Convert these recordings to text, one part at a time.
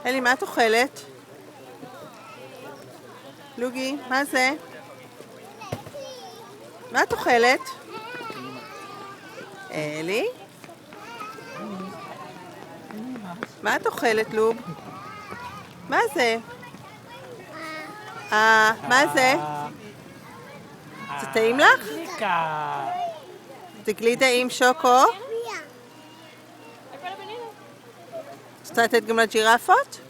אלי, מה את אוכלת? לוגי, מה זה? מה את אוכלת? אלי? מה את אוכלת, לוב? מה זה? מה זה? זה טעים לך? זה גלידה עם שוקו? רוצה לתת גם לג'ירפות?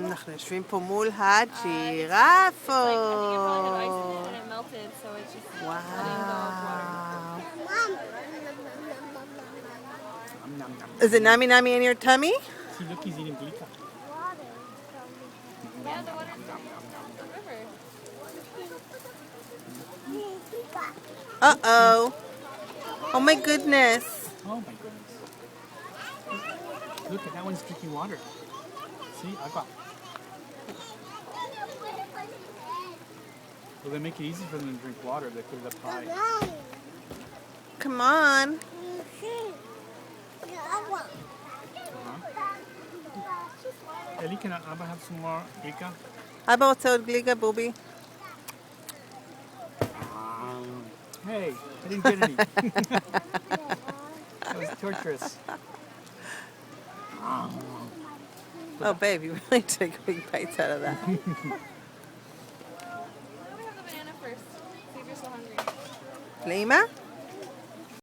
אנחנו יושבים פה מול הג'ירפות. וואו. Is it nummy nummy in your tummy? See, look, he's eating glika. Yeah, the one in the river. Uh-oh. Oh my goodness. Oh my goodness. Look, at that one's drinking water. See, agua. Well, they make it easy for them to drink water. They put it up high. Come on. Ellie, can Abba have some more glika? אבא רוצה עוד גליגה, בובי? Hey, I didn't get any. That was torturous. Oh, babe, you really took big bites out of that. Why don't we have the banana first? See if you're still hungry. לאמא?